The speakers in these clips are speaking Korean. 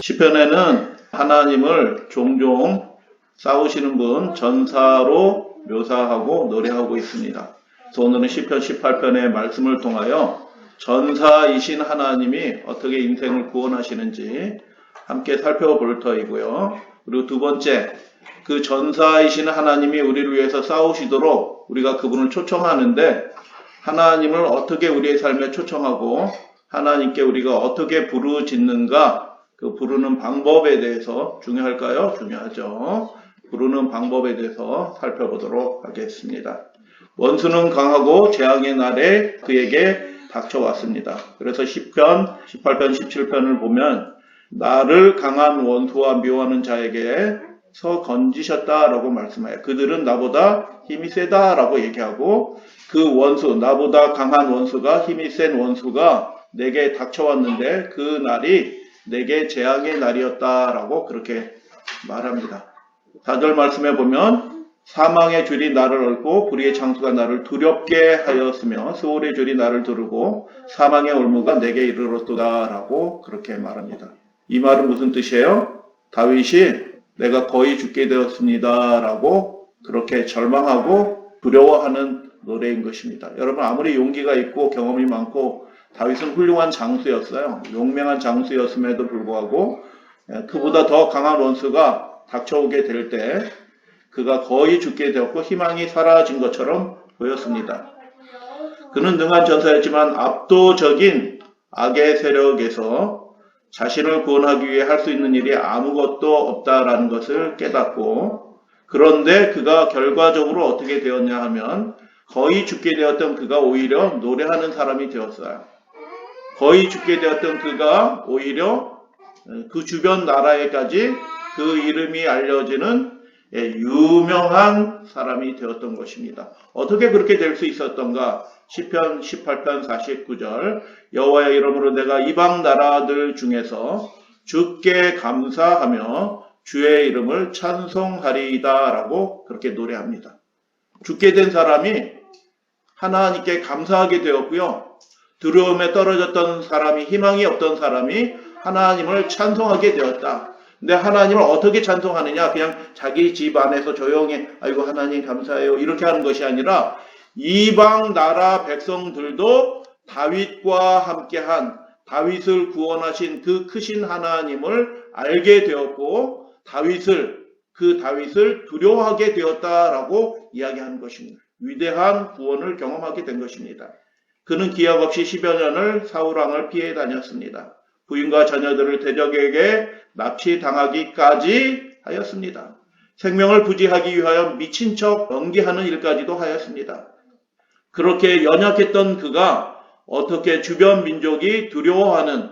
시편에는 하나님을 종종 싸우시는 분 전사로 묘사하고 노래하고 있습니다. 그래서 오늘은 시편 18편의 말씀을 통하여 전사이신 하나님이 어떻게 인생을 구원하시는지 함께 살펴볼 터이고요. 그리고 두 번째, 그 전사이신 하나님이 우리를 위해서 싸우시도록 우리가 그분을 초청하는데 하나님을 어떻게 우리의 삶에 초청하고 하나님께 우리가 어떻게 부르짖는가, 그 부르는 방법에 대해서 중요할까요? 중요하죠. 부르는 방법에 대해서 살펴보도록 하겠습니다. 원수는 강하고 재앙의 날에 그에게 닥쳐왔습니다. 그래서 시편 18편 17편을 보면 나를 강한 원수와 미워하는 자에게서 건지셨다라고 말씀해요. 그들은 나보다 힘이 세다라고 얘기하고 그 원수, 나보다 강한 원수가, 힘이 센 원수가 내게 닥쳐왔는데 그 날이 내게 재앙의 날이었다라고 그렇게 말합니다. 4절 말씀에 보면 사망의 줄이 나를 얽고 불의의 창수가 나를 두렵게 하였으며 스올의 줄이 나를 두르고 사망의 올무가 내게 이르렀도다라고 그렇게 말합니다. 이 말은 무슨 뜻이에요? 다윗이 내가 거의 죽게 되었습니다라고 그렇게 절망하고 두려워하는 노래인 것입니다. 여러분, 아무리 용기가 있고 경험이 많고 다윗은 훌륭한 장수였어요. 용맹한 장수였음에도 불구하고 그보다 더 강한 원수가 닥쳐오게 될 때 그가 거의 죽게 되었고 희망이 사라진 것처럼 보였습니다. 그는 능한 전사였지만 압도적인 악의 세력에서 자신을 구원하기 위해 할 수 있는 일이 아무것도 없다라는 것을 깨닫고, 그런데 그가 결과적으로 어떻게 되었냐 하면 거의 죽게 되었던 그가 오히려 노래하는 사람이 되었어요. 거의 죽게 되었던 그가 오히려 그 주변 나라에까지 그 이름이 알려지는 유명한 사람이 되었던 것입니다. 어떻게 그렇게 될 수 있었던가? 시편 18편 49절 여호와의 이름으로 내가 이방 나라들 중에서 주께 감사하며 주의 이름을 찬송하리이다 라고 그렇게 노래합니다. 죽게 된 사람이 하나님께 감사하게 되었고요. 두려움에 떨어졌던 사람이, 희망이 없던 사람이 하나님을 찬송하게 되었다. 근데 하나님을 어떻게 찬송하느냐? 그냥 자기 집 안에서 조용히 아이고 하나님 감사해요 이렇게 하는 것이 아니라 이방 나라 백성들도 다윗과 함께한 다윗을 구원하신 그 크신 하나님을 알게 되었고 그 다윗을 두려워하게 되었다라고 이야기하는 것입니다. 위대한 구원을 경험하게 된 것입니다. 그는 기약 없이 10여 년을 사울왕을 피해 다녔습니다. 부인과 자녀들을 대적에게 납치당하기까지 하였습니다. 생명을 부지하기 위하여 미친 척 연기하는 일까지도 하였습니다. 그렇게 연약했던 그가 어떻게 주변 민족이 두려워하는,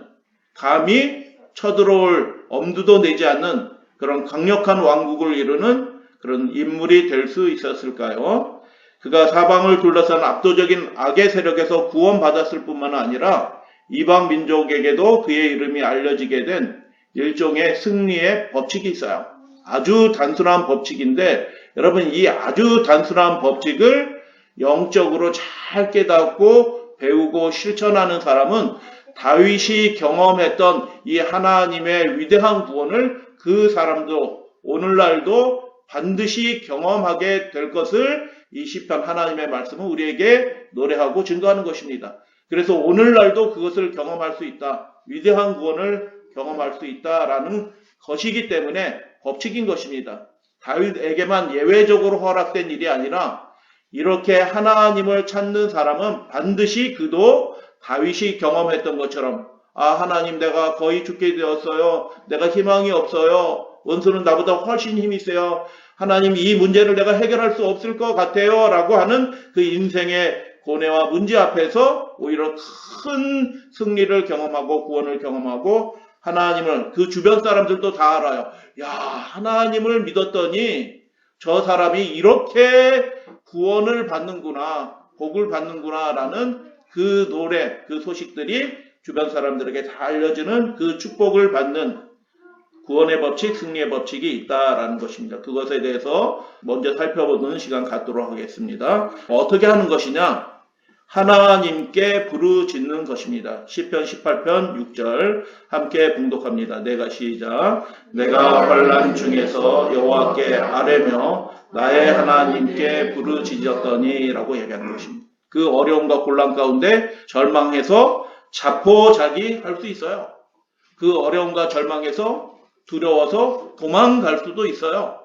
감히 쳐들어올 엄두도 내지 않는 그런 강력한 왕국을 이루는 그런 인물이 될 수 있었을까요? 그가 사방을 둘러싼 압도적인 악의 세력에서 구원받았을 뿐만 아니라 이방 민족에게도 그의 이름이 알려지게 된 일종의 승리의 법칙이 있어요. 아주 단순한 법칙인데 여러분, 이 아주 단순한 법칙을 영적으로 잘 깨닫고 배우고 실천하는 사람은 다윗이 경험했던 이 하나님의 위대한 구원을 그 사람도 오늘날도 반드시 경험하게 될 것을 이 시편 하나님의 말씀은 우리에게 노래하고 증거하는 것입니다. 그래서 오늘날도 그것을 경험할 수 있다. 위대한 구원을 경험할 수 있다라는 것이기 때문에 법칙인 것입니다. 다윗에게만 예외적으로 허락된 일이 아니라 이렇게 하나님을 찾는 사람은 반드시 그도 다윗이 경험했던 것처럼 하나님 내가 거의 죽게 되었어요. 내가 희망이 없어요. 원수는 나보다 훨씬 힘이 세요. 하나님 이 문제를 내가 해결할 수 없을 것 같아요 라고 하는 그 인생의 고뇌와 문제 앞에서 오히려 큰 승리를 경험하고 구원을 경험하고 하나님을 그 주변 사람들도 다 알아요. 야, 하나님을 믿었더니 저 사람이 이렇게 구원을 받는구나, 복을 받는구나 라는 그 노래, 그 소식들이 주변 사람들에게 다 알려지는 그 축복을 받는 구원의 법칙, 승리의 법칙이 있다라는 것입니다. 그것에 대해서 먼저 살펴보는 시간 갖도록 하겠습니다. 어떻게 하는 것이냐? 하나님께 부르짖는 것입니다. 시편 18편 6절 함께 봉독합니다. 내가 시작. 내가 환난 중에서 여호와께 아뢰며 나의 하나님께 부르짖었더니 라고 얘기하는 것입니다. 그 어려움과 곤란 가운데 절망해서 자포자기할 수 있어요. 그 어려움과 절망에서 두려워서 도망갈 수도 있어요.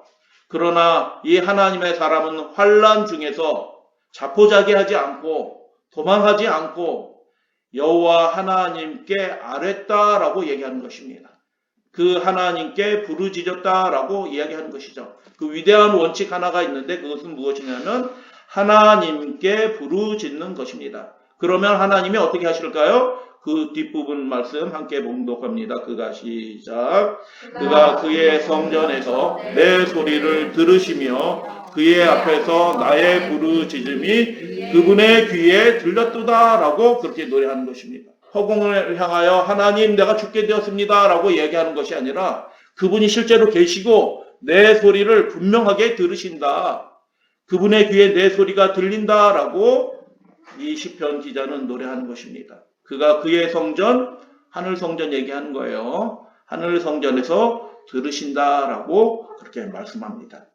그러나 이 하나님의 사람은 환난 중에서 자포자기하지 않고 도망하지 않고 여호와 하나님께 아뢰다라고 얘기하는 것입니다. 그 하나님께 부르짖었다라고 이야기하는 것이죠. 그 위대한 원칙 하나가 있는데 그것은 무엇이냐면 하나님께 부르짖는 것입니다. 그러면 하나님이 어떻게 하실까요? 그 뒷부분 말씀 함께 봉독합니다. 그가 시작. 그가 그의 성전에서 내 소리를 들으시며 그의 앞에서 나의 부르짖음이 그분의 귀에 들렸도다라고 그렇게 노래하는 것입니다. 허공을 향하여 하나님 내가 죽게 되었습니다 라고 얘기하는 것이 아니라 그분이 실제로 계시고 내 소리를 분명하게 들으신다. 그분의 귀에 내 소리가 들린다라고 이 시편 기자는 노래하는 것입니다. 그가 그의 성전, 하늘 성전 얘기하는 거예요. 하늘 성전에서 들으신다라고 그렇게 말씀합니다.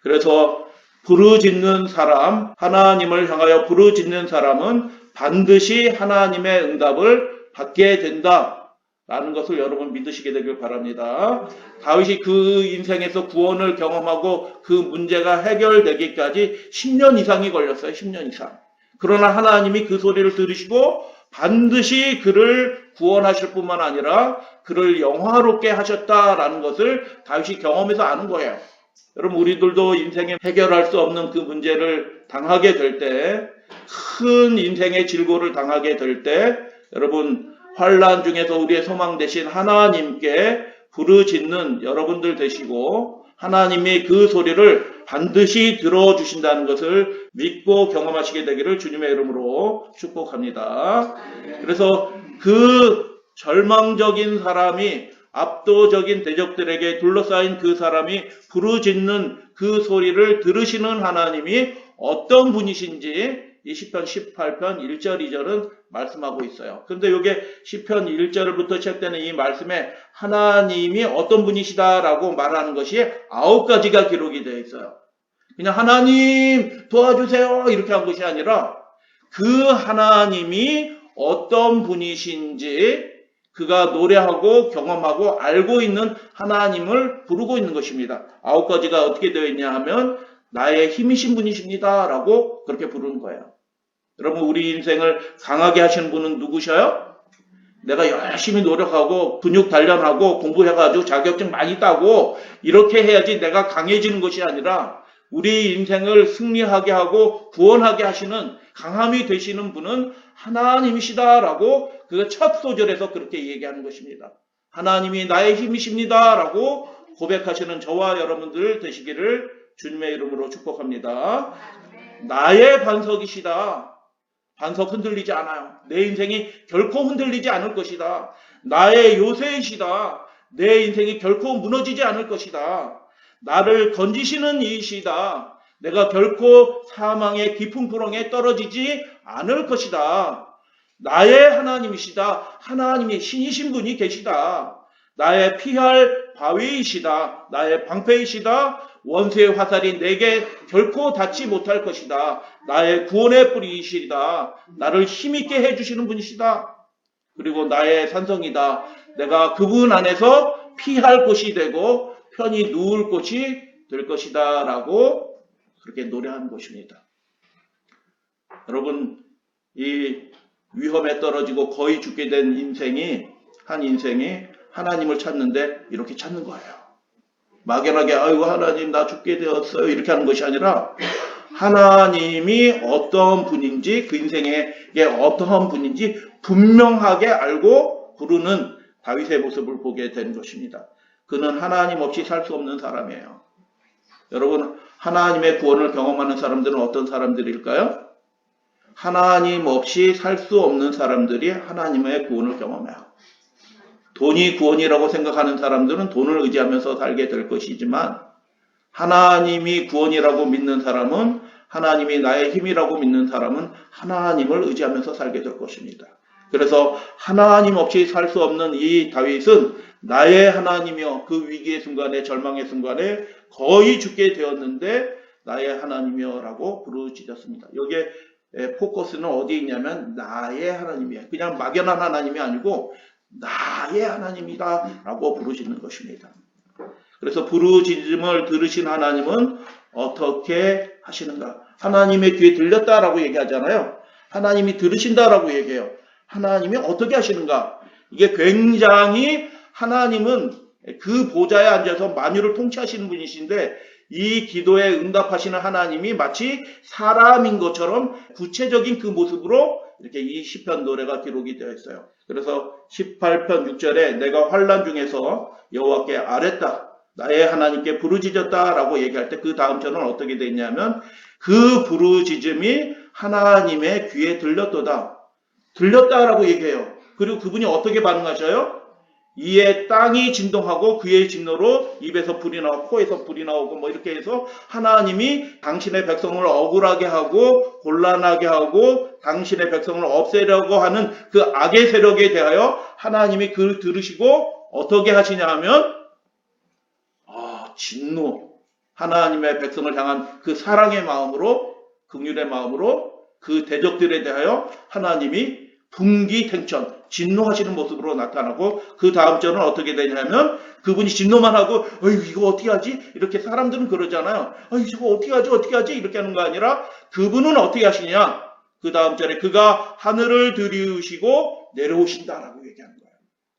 그래서 부르짖는 사람, 하나님을 향하여 부르짖는 사람은 반드시 하나님의 응답을 받게 된다라는 것을 여러분 믿으시게 되길 바랍니다. 다윗이 그 인생에서 구원을 경험하고 그 문제가 해결되기까지 10년 이상이 걸렸어요. 10년 이상. 그러나 하나님이 그 소리를 들으시고 반드시 그를 구원하실 뿐만 아니라 그를 영화롭게 하셨다라는 것을 다윗이 경험해서 아는 거예요. 여러분 우리들도 인생에 해결할 수 없는 그 문제를 당하게 될 때, 큰 인생의 질고를 당하게 될 때 여러분 환난 중에서 우리의 소망 되신 하나님께 부르짖는 여러분들 되시고 하나님이 그 소리를 반드시 들어주신다는 것을 믿고 경험하시게 되기를 주님의 이름으로 축복합니다. 그래서 그 절망적인 사람이 압도적인 대적들에게 둘러싸인 그 사람이 부르짖는 그 소리를 들으시는 하나님이 어떤 분이신지 이 시편 18편 1절 2절은 말씀하고 있어요. 그런데 이게 시편 1절부터 시작되는 이 말씀에 하나님이 어떤 분이시다라고 말하는 것이 9가지가 기록이 되어 있어요. 그냥 하나님 도와주세요 이렇게 한 것이 아니라 그 하나님이 어떤 분이신지 그가 노래하고 경험하고 알고 있는 하나님을 부르고 있는 것입니다. 9가지가 어떻게 되어 있냐 하면 나의 힘이신 분이십니다 라고 그렇게 부르는 거예요. 여러분 우리 인생을 강하게 하시는 분은 누구셔요? 내가 열심히 노력하고 근육 단련하고 공부해가지고 자격증 많이 따고 이렇게 해야지 내가 강해지는 것이 아니라 우리 인생을 승리하게 하고 구원하게 하시는 강함이 되시는 분은 하나님이시다라고 그 첫 소절에서 그렇게 얘기하는 것입니다. 하나님이 나의 힘이십니다라고 고백하시는 저와 여러분들 되시기를 주님의 이름으로 축복합니다. 나의 반석이시다. 반석 흔들리지 않아요. 내 인생이 결코 흔들리지 않을 것이다. 나의 요새이시다. 내 인생이 결코 무너지지 않을 것이다. 나를 건지시는 이이시다. 내가 결코 사망의 깊은 구렁에 떨어지지 않을 것이다. 나의 하나님이시다. 하나님이 신이신 분이 계시다. 나의 피할 바위이시다. 나의 방패이시다. 원수의 화살이 내게 결코 닿지 못할 것이다. 나의 구원의 뿌리이시다. 나를 힘있게 해주시는 분이시다. 그리고 나의 산성이다. 내가 그분 안에서 피할 곳이 되고 편히 누울 곳이 될 것이다 라고 그렇게 노래하는 것입니다. 여러분 이 위험에 떨어지고 거의 죽게 된 인생이 하나님을 찾는데 이렇게 찾는 거예요. 막연하게 아이고 하나님 나 죽게 되었어요 이렇게 하는 것이 아니라 하나님이 어떤 분인지 그 인생에 어떠한 분인지 분명하게 알고 부르는 다윗의 모습을 보게 된 것입니다. 그는 하나님 없이 살 수 없는 사람이에요. 여러분 하나님의 구원을 경험하는 사람들은 어떤 사람들일까요? 하나님 없이 살 수 없는 사람들이 하나님의 구원을 경험해요. 돈이 구원이라고 생각하는 사람들은 돈을 의지하면서 살게 될 것이지만 하나님이 구원이라고 믿는 사람은 하나님이 나의 힘이라고 믿는 사람은 하나님을 의지하면서 살게 될 것입니다. 그래서 하나님 없이 살 수 없는 이 다윗은 나의 하나님이여, 그 위기의 순간에, 절망의 순간에 거의 죽게 되었는데 나의 하나님이여 라고 부르짖었습니다. 여기에 포커스는 어디 있냐면 나의 하나님이야. 그냥 막연한 하나님이 아니고 나의 하나님이다 라고 부르짖는 것입니다. 그래서 부르짖음을 들으신 하나님은 어떻게 하시는가? 하나님의 귀에 들렸다라고 얘기하잖아요. 하나님이 들으신다라고 얘기해요. 하나님이 어떻게 하시는가? 이게 굉장히, 하나님은 그 보좌에 앉아서 만유를 통치하시는 분이신데 이 기도에 응답하시는 하나님이 마치 사람인 것처럼 구체적인 그 모습으로 이렇게 이 시편 노래가 기록이 되어 있어요. 그래서 18편 6절에 내가 환난 중에서 여호와께 아뢰다, 나의 하나님께 부르짖었다라고 얘기할 때 그 다음 절은 어떻게 되어 있냐면 그 부르짖음이 하나님의 귀에 들렸다라고 얘기해요. 그리고 그분이 어떻게 반응하셔요? 이에 땅이 진동하고 그의 진노로 입에서 불이 나오고 코에서 불이 나오고 뭐 이렇게 해서 하나님이 당신의 백성을 억울하게 하고 곤란하게 하고 당신의 백성을 없애려고 하는 그 악의 세력에 대하여 하나님이 그를 들으시고 어떻게 하시냐 하면 진노, 하나님의 백성을 향한 그 사랑의 마음으로, 긍휼의 마음으로 그 대적들에 대하여 하나님이 분기탱천, 진노하시는 모습으로 나타나고 그 다음 절은 어떻게 되냐면 그분이 진노만 하고 이거 어떻게 하지? 이렇게 사람들은 그러잖아요. 저거 어떻게 하지? 이렇게 하는 거 아니라 그분은 어떻게 하시냐? 그 다음 절에 그가 하늘을 들이우시고 내려오신다라고 얘기하는 거예요.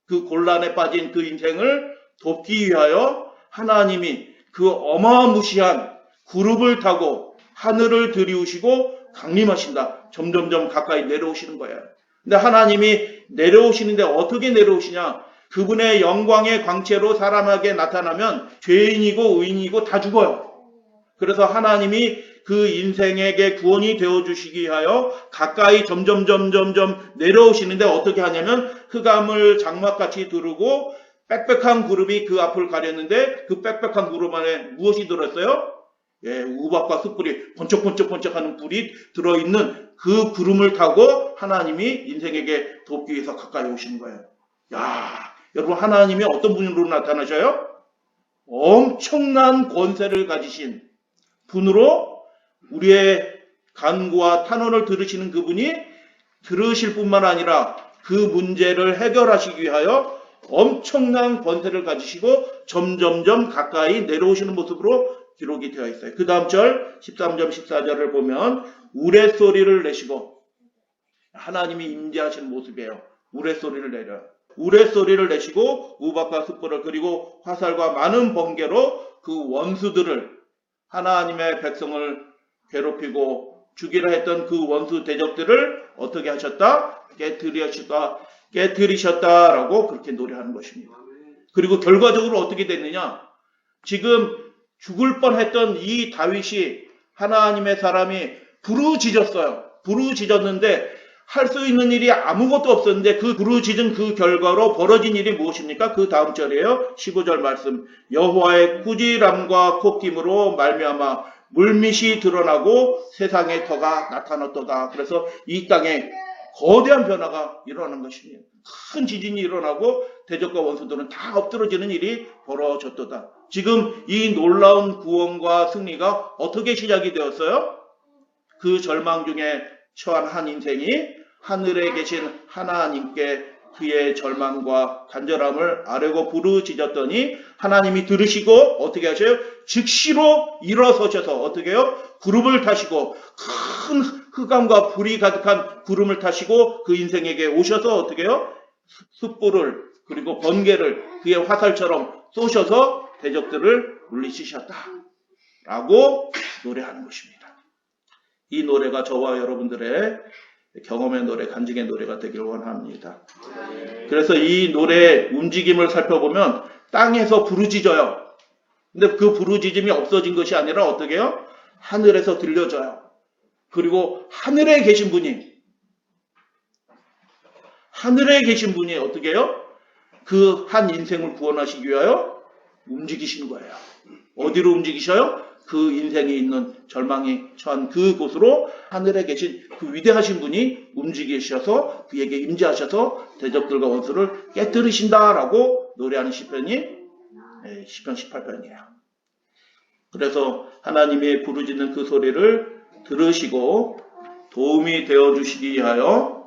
그 곤란에 빠진 그 인생을 돕기 위하여 하나님이 그 어마무시한 구름을 타고 하늘을 들이우시고 강림하신다. 점점점 가까이 내려오시는 거예요. 근데 하나님이 내려오시는데 어떻게 내려오시냐? 그분의 영광의 광채로 사람에게 나타나면 죄인이고 의인이고 다 죽어요. 그래서 하나님이 그 인생에게 구원이 되어주시기 위하여 가까이 점점 내려오시는데 어떻게 하냐면 흑암을 장막같이 두르고 빽빽한 구름이 그 앞을 가렸는데 그 빽빽한 구름 안에 무엇이 들었어요? 우박과 숯불이 번쩍번쩍하는 불이 들어있는 그 구름을 타고 하나님이 인생에게 돕기 위해서 가까이 오시는 거예요. 여러분, 하나님이 어떤 분으로 나타나셔요? 엄청난 권세를 가지신 분으로 우리의 간구와 탄원을 들으시는 그분이 들으실 뿐만 아니라 그 문제를 해결하시기 위하여 엄청난 권세를 가지시고 점점점 가까이 내려오시는 모습으로 기록이 되어 있어요. 그 다음 절 13절 14절을 보면 우레소리를 내시고, 하나님이 임재하시는 모습이에요. 우레소리를 내시고 우박과 숯불을 그리고 화살과 많은 번개로 그 원수들을, 하나님의 백성을 괴롭히고 죽이려 했던 그 원수 대적들을 어떻게 하셨다? 깨뜨리셨다라고 그렇게 노래하는 것입니다. 그리고 결과적으로 어떻게 됐느냐? 지금 죽을 뻔했던 이 다윗이, 하나님의 사람이 부르짖었는데 할 수 있는 일이 아무것도 없었는데 그 부르짖은 그 결과로 벌어진 일이 무엇입니까? 그 다음 절이에요. 15절 말씀. 여호와의 꾸지람과 콧김으로 말미암아 물밑이 드러나고 세상의 터가 나타났도다. 그래서 이 땅에 거대한 변화가 일어나는 것입니다. 큰 지진이 일어나고 대적과 원수들은 다 엎드러지는 일이 벌어졌도다. 지금 이 놀라운 구원과 승리가 어떻게 시작이 되었어요? 그 절망 중에 처한 한 인생이 하늘에 계신 하나님께 그의 절망과 간절함을 아뢰고 부르짖었더니 하나님이 들으시고 어떻게 하셔요? 즉시로 일어서셔서 어떻게 해요? 구름을 타시고 큰 흑암과 불이 가득한 구름을 타시고 그 인생에게 오셔서 어떻게 해요? 숯불을 그리고 번개를 그의 화살처럼 쏘셔서 대적들을 물리치셨다 라고 노래하는 것입니다. 이 노래가 저와 여러분들의 경험의 노래, 간증의 노래가 되길 원합니다. 그래서 이 노래의 움직임을 살펴보면 땅에서 부르짖어요. 근데 그 부르짖음이 없어진 것이 아니라 어떻게 해요? 하늘에서 들려져요. 그리고 하늘에 계신 분이 어떻게 해요? 그 한 인생을 구원하시기 위하여 움직이시는 거예요. 어디로 움직이셔요? 그 인생이 있는 절망이 처한 그곳으로 하늘에 계신 그 위대하신 분이 움직이셔서 그에게 임재하셔서 대적들과 원수를 깨뜨리신다라고 노래하는 시편이 시편 18편이에요. 그래서 하나님의 부르짖는 그 소리를 들으시고 도움이 되어주시기 위하여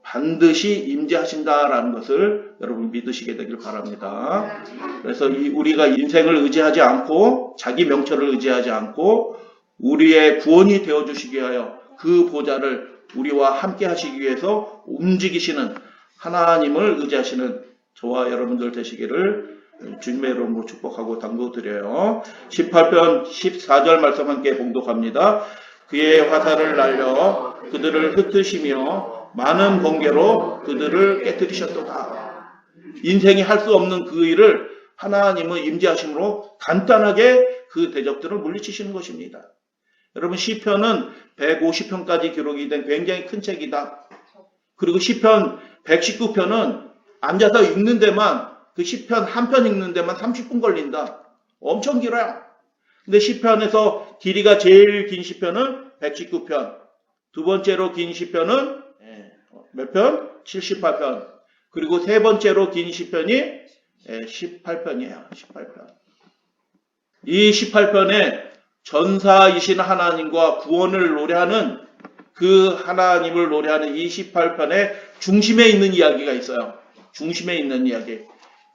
반드시 임재하신다라는 것을 여러분 믿으시게 되길 바랍니다. 그래서 우리가 인생을 의지하지 않고 자기 명철을 의지하지 않고 우리의 구원이 되어주시기 위하여 그 보좌를 우리와 함께 하시기 위해서 움직이시는 하나님을 의지하시는 저와 여러분들 되시기를 주님의 이름으로 축복하고 당부드려요. 18편 14절 말씀 함께 봉독합니다. 그의 화살을 날려 그들을 흩으시며 많은 번개로 그들을 깨뜨리셨도다. 인생이 할 수 없는 그 일을 하나님의 임재하심으로 간단하게 그 대적들을 물리치시는 것입니다. 여러분 시편은 150편까지 기록이 된 굉장히 큰 책이다. 그리고 시편 119편은 앉아서 읽는 데만 그 시편 한 편 읽는 데만 30분 걸린다. 엄청 길어요. 근데 시편에서 길이가 제일 긴 시편은 119편. 두 번째로 긴 시편은 몇 편? 78편. 그리고 세 번째로 긴 시편이 18편이에요. 18편. 이 18편에 전사이신 하나님과 구원을 노래하는 그 하나님을 노래하는 이 18편의 중심에 있는 이야기가 있어요. 중심에 있는 이야기.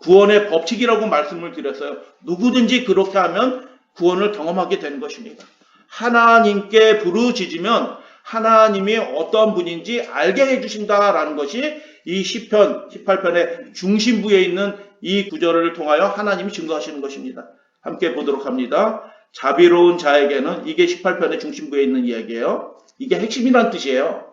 구원의 법칙이라고 말씀을 드렸어요. 누구든지 그렇게 하면 구원을 경험하게 되는 것입니다. 하나님께 부르짖으면 하나님이 어떤 분인지 알게 해주신다라는 것이 이 시편 18편의 중심부에 있는 이 구절을 통하여 하나님이 증거하시는 것입니다. 함께 보도록 합니다. 자비로운 자에게는 이게 18편의 중심부에 있는 이야기예요. 이게 핵심이란 뜻이에요.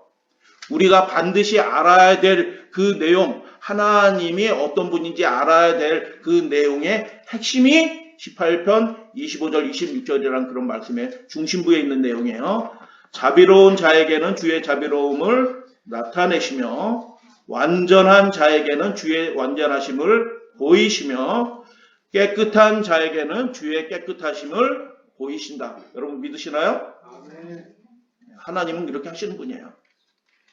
우리가 반드시 알아야 될 그 내용, 하나님이 어떤 분인지 알아야 될 그 내용의 핵심이 18편 25절 26절이라는 그런 말씀의 중심부에 있는 내용이에요. 자비로운 자에게는 주의 자비로움을 나타내시며 완전한 자에게는 주의 완전하심을 보이시며 깨끗한 자에게는 주의 깨끗하심을 보이신다. 여러분 믿으시나요? 하나님은 이렇게 하시는 분이에요.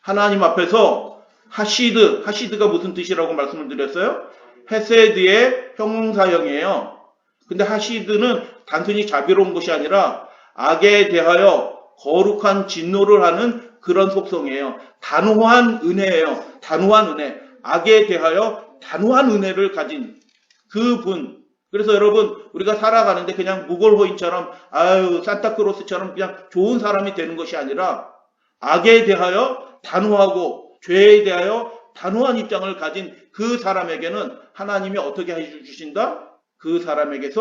하나님 앞에서 하시드가 무슨 뜻이라고 말씀을 드렸어요? 헤세드의 형용사형이에요. 근데 하시드는 단순히 자비로운 것이 아니라 악에 대하여 거룩한 진노를 하는 그런 속성이에요. 단호한 은혜예요. 단호한 은혜. 악에 대하여 단호한 은혜를 가진 그 분. 그래서 여러분 우리가 살아가는데 그냥 무골호인처럼 산타크로스처럼 그냥 좋은 사람이 되는 것이 아니라 악에 대하여 단호하고 죄에 대하여 단호한 입장을 가진 그 사람에게는 하나님이 어떻게 해주신다? 그 사람에게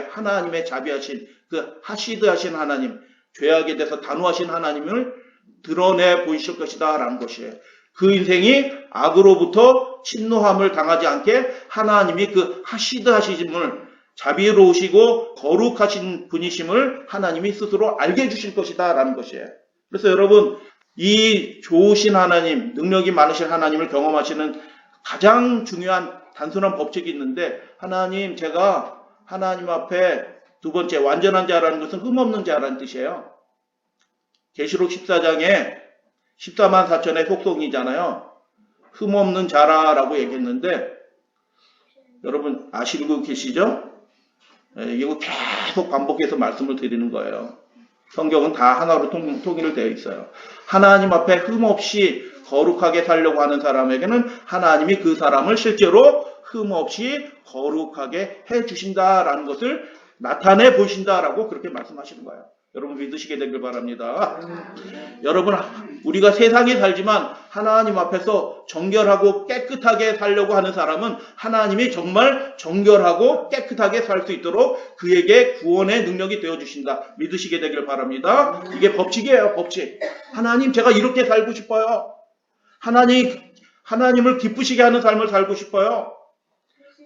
하나님의 자비하신 그 하시드하신 하나님, 죄악에 대해서 단호하신 하나님을 드러내 보이실 것이다 라는 것이에요. 그 인생이 악으로부터 침노함을 당하지 않게 하나님이 그 하시드하심을 자비로우시고 거룩하신 분이심을 하나님이 스스로 알게 해주실 것이다 라는 것이에요. 그래서 여러분 이 좋으신 하나님, 능력이 많으신 하나님을 경험하시는 가장 중요한 단순한 법칙이 있는데 하나님 제가 하나님 앞에 두 번째 완전한 자라는 것은 흠없는 자라는 뜻이에요. 계시록 14장에 14만 4천의 속성이잖아요. 흠없는 자라라고 얘기했는데 여러분 아시고 계시죠? 이거 계속 반복해서 말씀을 드리는 거예요. 성경은 다 하나로 통일을 되어 있어요. 하나님 앞에 흠없이 거룩하게 살려고 하는 사람에게는 하나님이 그 사람을 실제로 흠없이 거룩하게 해주신다라는 것을 나타내 보신다라고 그렇게 말씀하시는 거예요. 여러분 믿으시게 되길 바랍니다. 여러분 우리가 세상에 살지만 하나님 앞에서 정결하고 깨끗하게 살려고 하는 사람은 하나님이 정말 정결하고 깨끗하게 살 수 있도록 그에게 구원의 능력이 되어주신다. 믿으시게 되길 바랍니다. 이게 법칙이에요. 법칙. 하나님 제가 이렇게 살고 싶어요. 하나님을 기쁘시게 하는 삶을 살고 싶어요.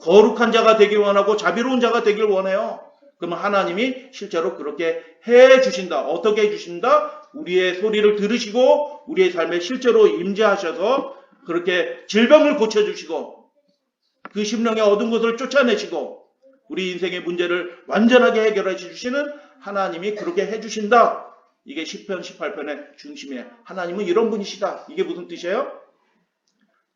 거룩한 자가 되길 원하고 자비로운 자가 되길 원해요. 그러면 하나님이 실제로 그렇게 해주신다. 어떻게 해주신다? 우리의 소리를 들으시고 우리의 삶에 실제로 임재하셔서 그렇게 질병을 고쳐주시고 그 심령의 어두운 것을 쫓아내시고 우리 인생의 문제를 완전하게 해결해 주시는 하나님이 그렇게 해주신다. 이게 시편 18편의 중심이에요. 하나님은 이런 분이시다. 이게 무슨 뜻이에요?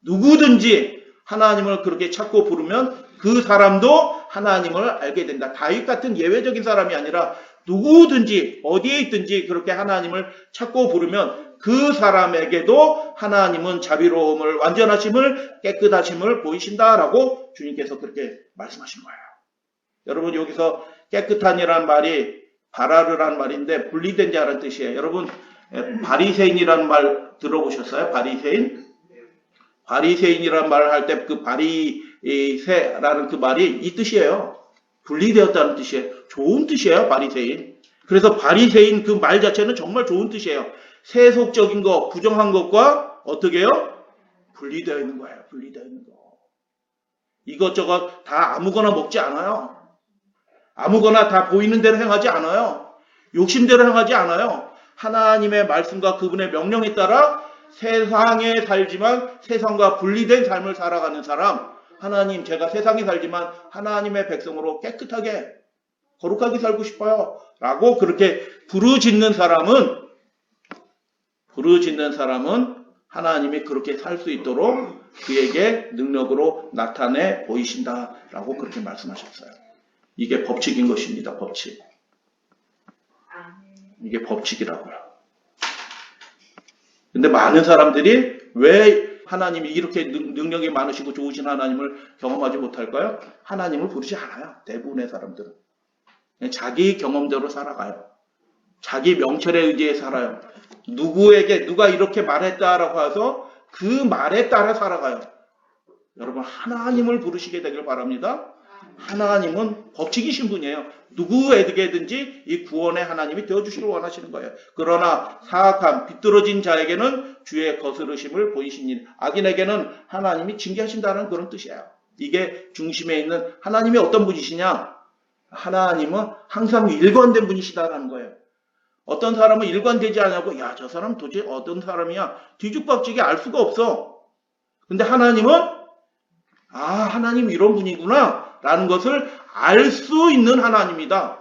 누구든지 하나님을 그렇게 찾고 부르면 그 사람도 하나님을 알게 된다. 다윗 같은 예외적인 사람이 아니라 누구든지 어디에 있든지 그렇게 하나님을 찾고 부르면 그 사람에게도 하나님은 자비로움을, 완전하심을, 깨끗하심을 보이신다라고 주님께서 그렇게 말씀하신 거예요. 여러분, 여기서 깨끗한이라는 말이 바라르라는 말인데 분리된 자라는 뜻이에요. 여러분, 바리새인이라는 말 들어보셨어요? 바리새인? 바리새인이라는 말을 할 때 그 바리새라는 그 말이 이 뜻이에요. 분리되었다는 뜻이에요. 좋은 뜻이에요, 바리새인. 그래서 바리새인 그 말 자체는 정말 좋은 뜻이에요. 세속적인 것, 부정한 것과 어떻게 해요? 분리되어 있는 거예요. 분리되어 있는 거. 이것저것 다 아무거나 먹지 않아요. 아무거나 다 보이는 대로 행하지 않아요. 욕심대로 행하지 않아요. 하나님의 말씀과 그분의 명령에 따라 세상에 살지만 세상과 분리된 삶을 살아가는 사람, 하나님, 제가 세상에 살지만 하나님의 백성으로 깨끗하게 거룩하게 살고 싶어요 라고 그렇게 부르짖는 사람은 하나님이 그렇게 살 수 있도록 그에게 능력으로 나타내 보이신다라고 그렇게 말씀하셨어요. 이게 법칙인 것입니다. 법칙. 이게 법칙이라고요. 근데 많은 사람들이 왜 하나님이 이렇게 능력이 많으시고 좋으신 하나님을 경험하지 못할까요? 하나님을 부르지 않아요. 대부분의 사람들은. 자기 경험대로 살아가요. 자기 명철에 의지해 살아요. 누구에게 누가 이렇게 말했다라고 해서 그 말에 따라 살아가요. 여러분, 하나님을 부르시게 되길 바랍니다. 하나님은 법칙이신 분이에요. 누구에게든지 이 구원의 하나님이 되어주시길 원하시는 거예요. 그러나 사악함, 비뚤어진 자에게는 주의 거스르심을 보이시니 악인에게는 하나님이 징계하신다는 그런 뜻이에요. 이게 중심에 있는 하나님이 어떤 분이시냐? 하나님은 항상 일관된 분이시다라는 거예요. 어떤 사람은 일관되지 않냐고, 야, 저 사람 도대체 어떤 사람이야? 뒤죽박죽이 알 수가 없어. 근데 하나님은 하나님 이런 분이구나 라는 것을 알 수 있는 하나님이다.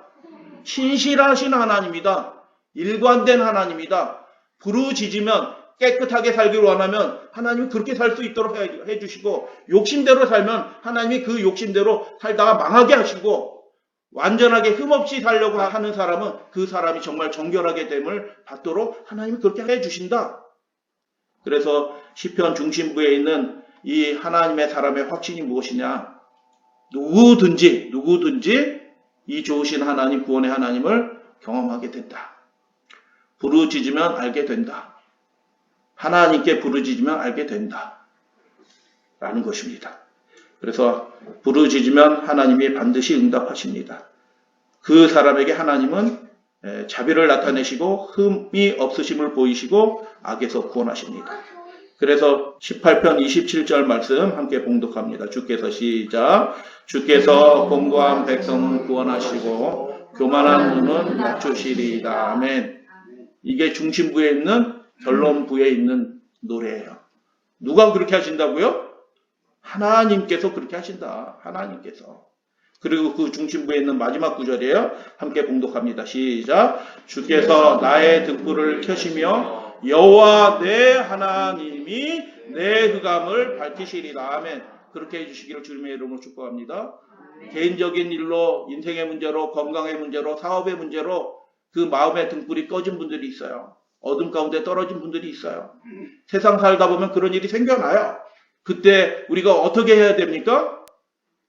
신실하신 하나님이다. 일관된 하나님이다. 부르짖으면 깨끗하게 살기를 원하면 하나님이 그렇게 살 수 있도록 해주시고, 욕심대로 살면 하나님이 그 욕심대로 살다가 망하게 하시고, 완전하게 흠없이 살려고 하는 사람은 그 사람이 정말 정결하게 됨을 받도록 하나님이 그렇게 해주신다. 그래서 시편 중심부에 있는 이 하나님의 사람의 확신이 무엇이냐? 누구든지 이 좋으신 하나님, 구원의 하나님을 경험하게 된다. 부르짖으면 알게 된다. 하나님께 부르짖으면 알게 된다. 라는 것입니다. 그래서 부르짖으면 하나님이 반드시 응답하십니다. 그 사람에게 하나님은 자비를 나타내시고 흠이 없으심을 보이시고 악에서 구원하십니다. 그래서 18편 27절 말씀 함께 봉독합니다. 주께서 시작. 주께서 공고한 백성은 구원하시고 교만한 눈은 낮추시리이다. 아멘. 이게 중심부에 있는, 결론부에 있는 노래예요. 누가 그렇게 하신다고요? 하나님께서 그렇게 하신다. 하나님께서. 그리고 그 중심부에 있는 마지막 구절이에요. 함께 봉독합니다. 시작. 주께서 나의 등불을 켜시며 여호와 내 하나님이 내 흑암을 밝히시리라. 아멘. 그렇게 해주시기를 주님의 이름으로 축복합니다. 개인적인 일로, 인생의 문제로, 건강의 문제로, 사업의 문제로 그 마음의 등불이 꺼진 분들이 있어요. 어둠 가운데 떨어진 분들이 있어요. 세상 살다 보면 그런 일이 생겨나요. 그때 우리가 어떻게 해야 됩니까?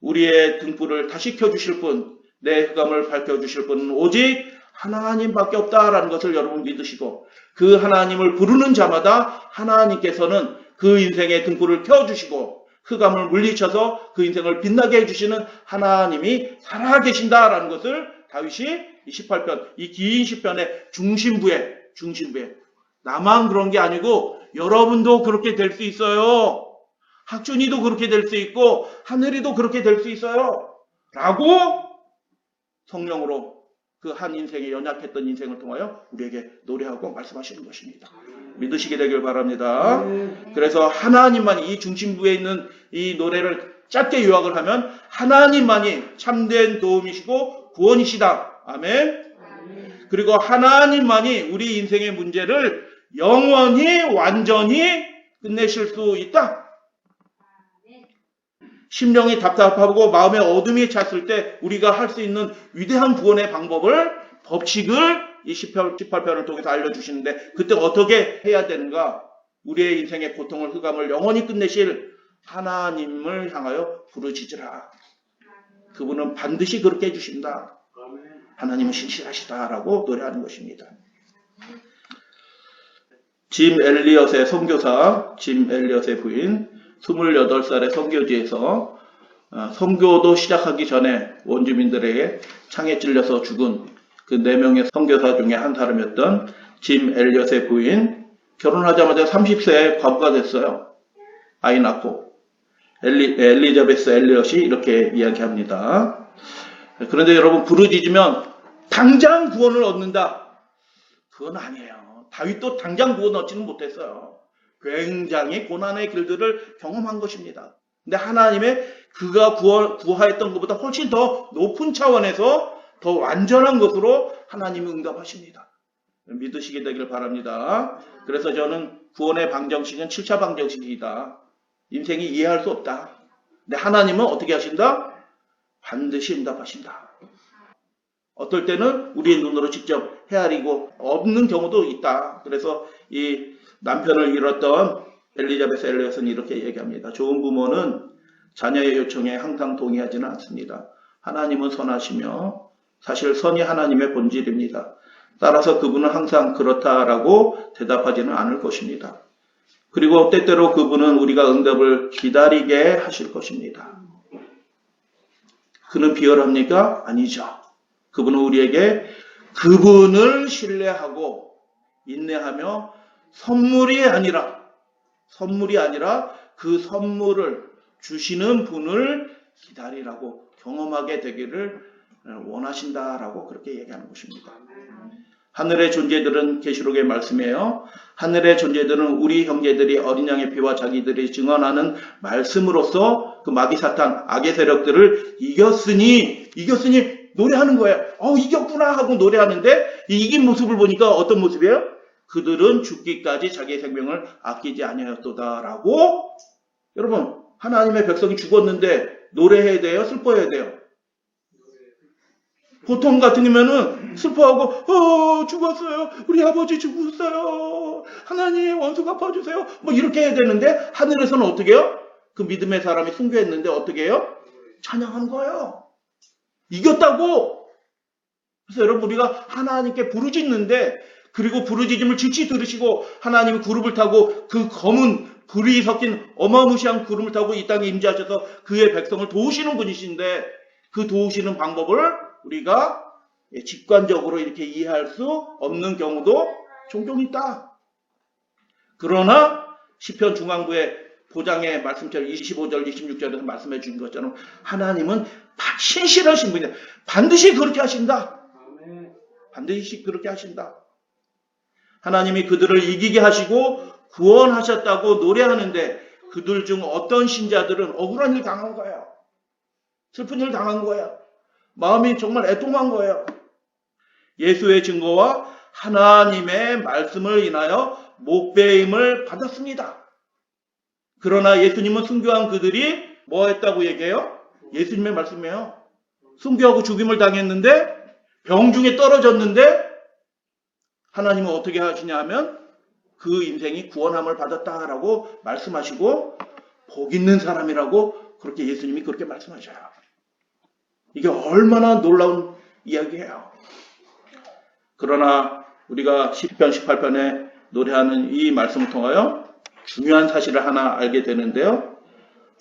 우리의 등불을 다시 켜주실 분, 내 흑암을 밝혀주실 분은 오직 하나님밖에 없다라는 것을 여러분 믿으시고, 그 하나님을 부르는 자마다 하나님께서는 그 인생의 등불을 켜주시고 흑암을 물리쳐서 그 인생을 빛나게 해주시는 하나님이 살아계신다라는 것을 다윗이 이 18편, 이 긴 시편의 중심부에 나만 그런 게 아니고 여러분도 그렇게 될 수 있어요. 학준이도 그렇게 될 수 있고 하늘이도 그렇게 될 수 있어요. 라고 성령으로 그 한 인생에 연약했던 인생을 통하여 우리에게 노래하고 말씀하시는 것입니다. 믿으시게 되길 바랍니다. 그래서 하나님만이 이 중심부에 있는 이 노래를 짧게 요약을 하면 하나님만이 참된 도움이시고 구원이시다. 아멘. 그리고 하나님만이 우리 인생의 문제를 영원히 완전히 끝내실 수 있다. 심령이 답답하고 마음의 어둠이 찼을 때 우리가 할 수 있는 위대한 구원의 방법을, 법칙을 이 18편을 통해서 알려주시는데, 그때 어떻게 해야 되는가? 우리의 인생의 고통을, 흑암을 영원히 끝내실 하나님을 향하여 부르짖으라. 그분은 반드시 그렇게 해주신다. 하나님은 신실하시다라고 노래하는 것입니다. 짐 엘리엇의 선교사, 짐 엘리엇의 부인, 28살의 선교지에서 선교도 시작하기 전에 원주민들에게 창에 찔려서 죽은 그 4명의 선교사 중에 한 사람이었던 짐 엘리엇의 부인, 결혼하자마자 30세에 과부가 됐어요. 아이 낳고. 엘리자베스 엘리엇이 이렇게 이야기합니다. 그런데 여러분, 부르짖으면 당장 구원을 얻는다. 그건 아니에요. 다윗도 당장 구원 얻지는 못했어요. 굉장히 고난의 길들을 경험한 것입니다. 근데 하나님의 그가 구하였던 것보다 훨씬 더 높은 차원에서 더 완전한 것으로 하나님이 응답하십니다. 믿으시게 되길 바랍니다. 그래서 저는 구원의 방정식은 7차 방정식이다. 인생이 이해할 수 없다. 근데 하나님은 어떻게 하신다? 반드시 응답하신다. 어떨 때는 우리의 눈으로 직접 헤아리고 없는 경우도 있다. 그래서 이 남편을 잃었던 엘리자베스 엘리엇은 이렇게 얘기합니다. 좋은 부모는 자녀의 요청에 항상 동의하지는 않습니다. 하나님은 선하시며 사실 선이 하나님의 본질입니다. 따라서 그분은 항상 그렇다라고 대답하지는 않을 것입니다. 그리고 때때로 그분은 우리가 응답을 기다리게 하실 것입니다. 그는 비열합니까? 아니죠. 그분은 우리에게 그분을 신뢰하고 인내하며 선물이 아니라 그 선물을 주시는 분을 기다리라고 경험하게 되기를 원하신다라고 그렇게 얘기하는 것입니다. 하늘의 존재들은, 계시록의 말씀이에요. 하늘의 존재들은 우리 형제들이 어린 양의 피와 자기들이 증언하는 말씀으로써 그 마귀 사탄, 악의 세력들을 이겼으니 노래하는 거예요. 이겼구나 하고 노래하는데, 이긴 모습을 보니까 어떤 모습이에요? 그들은 죽기까지 자기의 생명을 아끼지 아니하였도다라고. 여러분, 하나님의 백성이 죽었는데 노래해야 돼요? 슬퍼해야 돼요? 보통 같은 경우면은 슬퍼하고 죽었어요. 우리 아버지 죽었어요. 하나님 원수 갚아주세요. 뭐 이렇게 해야 되는데, 하늘에서는 어떻게 해요? 그 믿음의 사람이 순교했는데 어떻게 해요? 찬양하는 거예요. 이겼다고. 그래서 여러분, 우리가 하나님께 부르짖는데, 그리고 부르짖음을 즉시 들으시고 하나님이 구름을 타고 그 검은 불이 섞인 어마무시한 구름을 타고 이 땅에 임재하셔서 그의 백성을 도우시는 분이신데, 그 도우시는 방법을 우리가 직관적으로 이렇게 이해할 수 없는 경우도 종종 있다. 그러나 시편 중앙부의 보장의 말씀처럼 25절, 26절에서 말씀해 주신 것처럼 하나님은 신실하신 분이다. 반드시 그렇게 하신다. 반드시 그렇게 하신다. 하나님이 그들을 이기게 하시고 구원하셨다고 노래하는데, 그들 중 어떤 신자들은 억울한 일 당한 거예요. 슬픈 일 당한 거예요. 마음이 정말 애통한 거예요. 예수의 증거와 하나님의 말씀을 인하여 목배임을 받았습니다. 그러나 예수님은 순교한 그들이 뭐 했다고 얘기해요? 예수님의 말씀이에요. 순교하고 죽임을 당했는데, 병중에 떨어졌는데, 하나님은 어떻게 하시냐 하면 그 인생이 구원함을 받았다라고 말씀하시고, 복 있는 사람이라고 그렇게 예수님이 그렇게 말씀하셔요. 이게 얼마나 놀라운 이야기예요. 그러나 우리가 10편, 18편에 노래하는 이 말씀을 통하여 중요한 사실을 하나 알게 되는데요.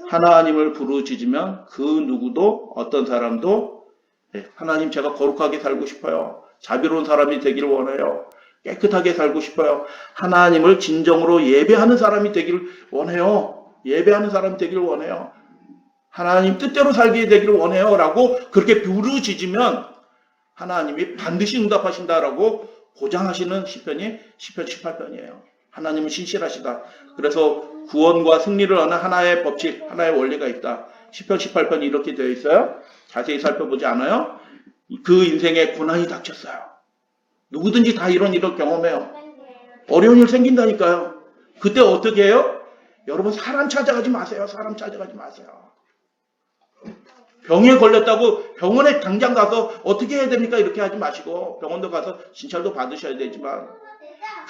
하나님을 부르짖으면 그 누구도, 어떤 사람도 하나님, 제가 거룩하게 살고 싶어요. 자비로운 사람이 되기를 원해요. 깨끗하게 살고 싶어요. 하나님을 진정으로 예배하는 사람이 되기를 원해요. 예배하는 사람이 되기를 원해요. 하나님 뜻대로 살게 되기를 원해요. 라고 그렇게 부르짖으면 하나님이 반드시 응답하신다라고 보장하시는 시편이 시편 18편이에요. 하나님은 신실하시다. 그래서 구원과 승리를 하는 하나의 법칙, 하나의 원리가 있다. 시편 18편이 이렇게 되어 있어요. 자세히 살펴보지 않아요. 그 인생에 고난이 닥쳤어요. 누구든지 다 이런 일을 경험해요. 어려운 일 생긴다니까요. 그때 어떻게 해요? 여러분 사람 찾아가지 마세요. 사람 찾아가지 마세요. 병에 걸렸다고 병원에 당장 가서 어떻게 해야 됩니까? 이렇게 하지 마시고 병원도 가서 진찰도 받으셔야 되지만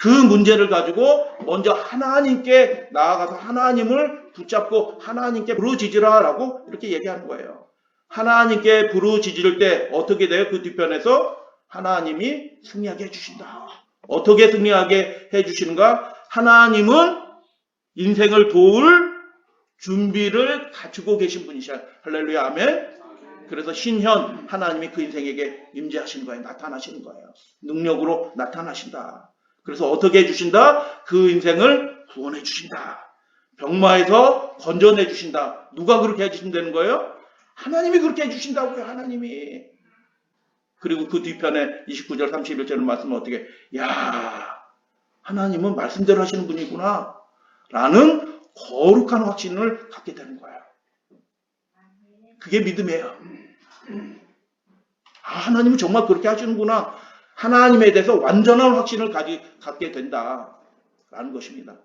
그 문제를 가지고 먼저 하나님께 나아가서 하나님을 붙잡고 하나님께 부르짖으라라고 이렇게 얘기하는 거예요. 하나님께 부르짖을 때 어떻게 돼요? 그 뒤편에서 하나님이 승리하게 해주신다. 어떻게 승리하게 해주시는가? 하나님은 인생을 도울 준비를 갖추고 계신 분이셔요. 할렐루야, 아멘. 그래서 신현 하나님이 그 인생에게 임재하시는 거예요. 나타나시는 거예요. 능력으로 나타나신다. 그래서 어떻게 해주신다? 그 인생을 구원해 주신다. 병마에서 건져내 주신다. 누가 그렇게 해주신다는 거예요? 하나님이 그렇게 해주신다고요. 하나님이. 그리고 그 뒤편에 29절 31절의 말씀은 어떻게 야 하나님은 말씀대로 하시는 분이구나 라는 거룩한 확신을 갖게 되는 거예요. 그게 믿음이에요. 하나님은 정말 그렇게 하시는구나. 하나님에 대해서 완전한 확신을 갖게 된다라는 것입니다.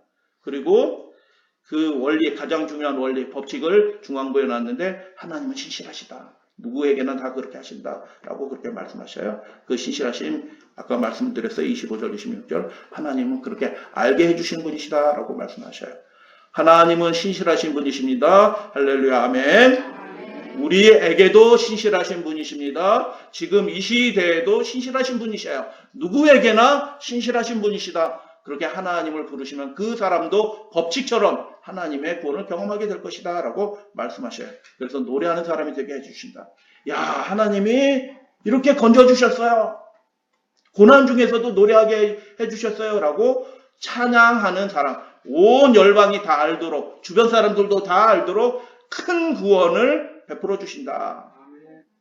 그리고 그 원리, 가장 중요한 원리, 법칙을 중앙부에 놨는데 하나님은 신실하시다. 누구에게나 다 그렇게 하신다라고 그렇게 말씀하셔요. 그 신실하심, 아까 말씀드렸어요. 25절, 26절. 하나님은 그렇게 알게 해주신 분이시다라고 말씀하셔요. 하나님은 신실하신 분이십니다. 할렐루야, 아멘. 우리에게도 신실하신 분이십니다. 지금 이 시대에도 신실하신 분이셔요. 누구에게나 신실하신 분이시다. 그렇게 하나님을 부르시면 그 사람도 법칙처럼 하나님의 구원을 경험하게 될 것이다 라고 말씀하셔요. 그래서 노래하는 사람이 되게 해주신다. 야, 하나님이 이렇게 건져주셨어요. 고난 중에서도 노래하게 해주셨어요 라고 찬양하는 사람, 온 열방이 다 알도록, 주변 사람들도 다 알도록 큰 구원을 베풀어 주신다.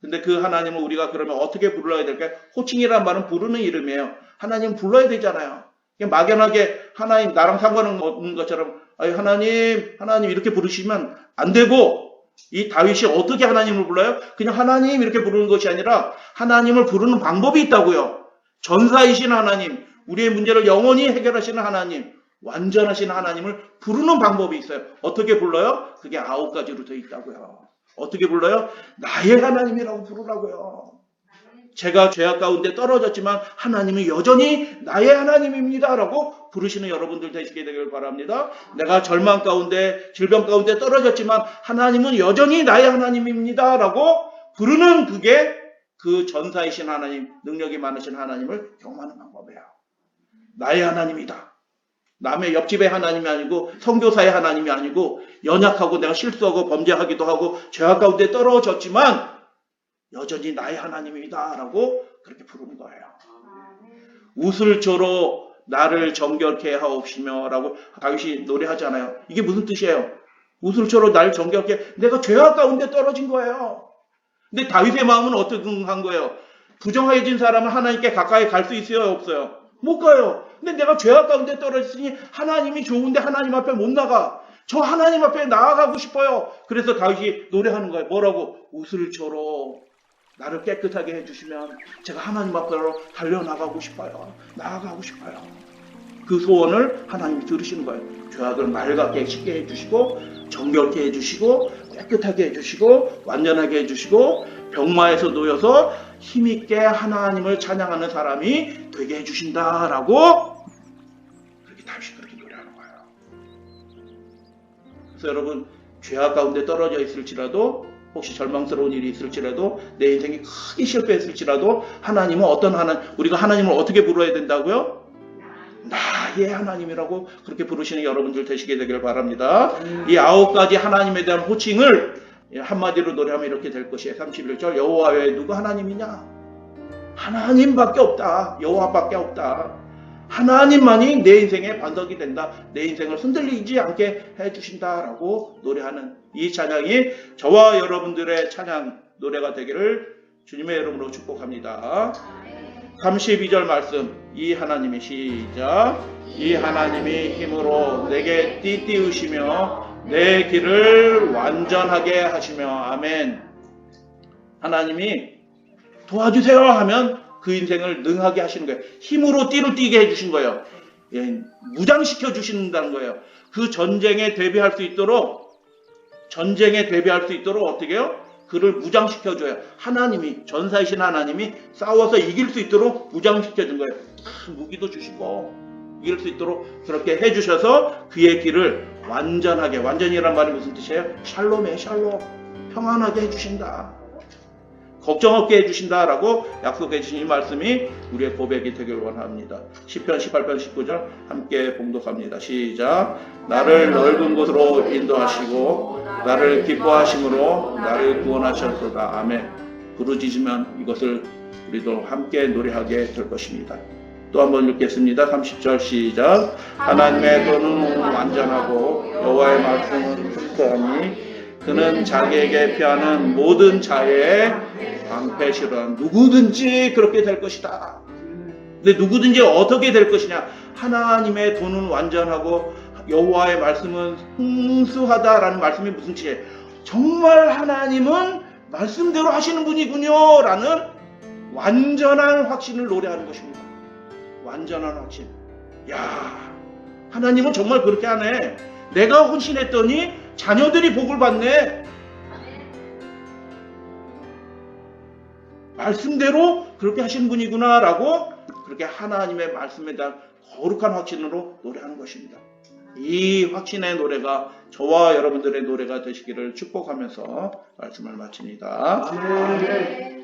근데 그 하나님을 우리가 그러면 어떻게 불러야 될까요? 호칭이란 말은 부르는 이름이에요. 하나님 불러야 되잖아요. 막연하게 하나님 나랑 상관없는 것처럼 하나님 이렇게 부르시면 안 되고, 이 다윗이 어떻게 하나님을 불러요? 그냥 하나님 이렇게 부르는 것이 아니라 하나님을 부르는 방법이 있다고요. 전사이신 하나님, 우리의 문제를 영원히 해결하시는 하나님, 완전하신 하나님을 부르는 방법이 있어요. 어떻게 불러요? 그게 9가지로 되어 있다고요. 어떻게 불러요? 나의 하나님이라고 부르라고요. 제가 죄악 가운데 떨어졌지만 하나님은 여전히 나의 하나님입니다 라고 부르시는 여러분들 되시게 되길 바랍니다. 내가 절망 가운데, 질병 가운데 떨어졌지만 하나님은 여전히 나의 하나님입니다 라고 부르는 그게 그 전사이신 하나님, 능력이 많으신 하나님을 경험하는 방법이에요. 나의 하나님이다. 남의 옆집의 하나님이 아니고, 선교사의 하나님이 아니고, 연약하고 내가 실수하고 범죄하기도 하고 죄악 가운데 떨어졌지만 여전히 나의 하나님이다 라고 그렇게 부르는 거예요. 우슬초로 나를 정결케 하옵시며 라고 다윗이 노래하잖아요. 이게 무슨 뜻이에요? 우슬초로 나를 정결케, 내가 죄악 가운데 떨어진 거예요. 근데 다윗의 마음은 어떻게 한 거예요? 부정해진 사람은 하나님께 가까이 갈 수 있어요, 없어요? 못 가요. 근데 내가 죄악 가운데 떨어졌으니 하나님이 좋은데 하나님 앞에 못 나가. 저 하나님 앞에 나아가고 싶어요. 그래서 다윗이 노래하는 거예요. 뭐라고? 우슬초로 나를 깨끗하게 해주시면 제가 하나님 앞으로 달려나가고 싶어요. 나아가고 싶어요. 그 소원을 하나님이 들으시는 거예요. 죄악을 맑게 쉽게 해주시고, 정결케 해주시고, 깨끗하게 해주시고, 완전하게 해주시고, 병마에서 놓여서 힘있게 하나님을 찬양하는 사람이 되게 해주신다라고 그렇게 다윗이 그렇게 노래하는 거예요. 그래서 여러분, 죄악 가운데 떨어져 있을지라도, 혹시 절망스러운 일이 있을지라도, 내 인생이 크게 실패했을지라도, 하나님은 어떤 하나님, 우리가 하나님을 어떻게 부르어야 된다고요? 나의 하나님이라고 그렇게 부르시는 여러분들 되시게 되길 바랍니다. 이 9가지 하나님에 대한 호칭을 한마디로 노래하면 이렇게 될 것이에요. 31절, 여호와 외에 누가 하나님이냐? 하나님밖에 없다. 여호와밖에 없다. 하나님만이 내 인생의 반석이 된다. 내 인생을 흔들리지 않게 해주신다라고 노래하는 이 찬양이 저와 여러분들의 찬양 노래가 되기를 주님의 이름으로 축복합니다. 32절 말씀, 이 하나님의 시작. 이 하나님이 힘으로 내게 띠띠우시며 내 길을 완전하게 하시며 아멘. 하나님이 도와주세요 하면 그 인생을 능하게 하시는 거예요. 힘으로 띠를 띠게 해주신 거예요. 예, 무장시켜 주신다는 거예요. 그 전쟁에 대비할 수 있도록 어떻게 해요? 그를 무장시켜 줘요. 하나님이, 전사이신 하나님이 싸워서 이길 수 있도록 무장시켜 준 거예요. 무기도 주시고 이길 수 있도록 그렇게 해주셔서 그의 길을 완전하게, 완전이란 말이 무슨 뜻이에요? 샬롬이에요. 샬롬. 평안하게 해주신다. 걱정 없게 해주신다라고 약속해 주신 이 말씀이 우리의 고백이 되길 원합니다. 시편 18편 19절 함께 봉독합니다. 시작. 나를 넓은 곳으로 인도하시고 나를 기뻐하심으로 나를 구원하셨도다. 아멘. 부르짖으면 이것을 우리도 함께 노래하게 될 것입니다. 또 한번 읽겠습니다. 30절 시작. 하나님의 도는 완전하고 여호와의 말씀은 순수하니 그는 자기에게 피하는 모든 자의 방패시로는 누구든지 그렇게 될 것이다. 근데 누구든지 어떻게 될 것이냐? 하나님의 도는 완전하고 여호와의 말씀은 순수하다라는 말씀이 무슨 뜻이에요? 정말 하나님은 말씀대로 하시는 분이군요 라는 완전한 확신을 노래하는 것입니다. 완전한 확신. 야, 하나님은 정말 그렇게 하네. 내가 헌신했더니 자녀들이 복을 받네. 말씀대로 그렇게 하시는 분이구나 라고 그렇게 하나님의 말씀에 대한 거룩한 확신으로 노래하는 것입니다. 이 확신의 노래가 저와 여러분들의 노래가 되시기를 축복하면서 말씀을 마칩니다. 아멘.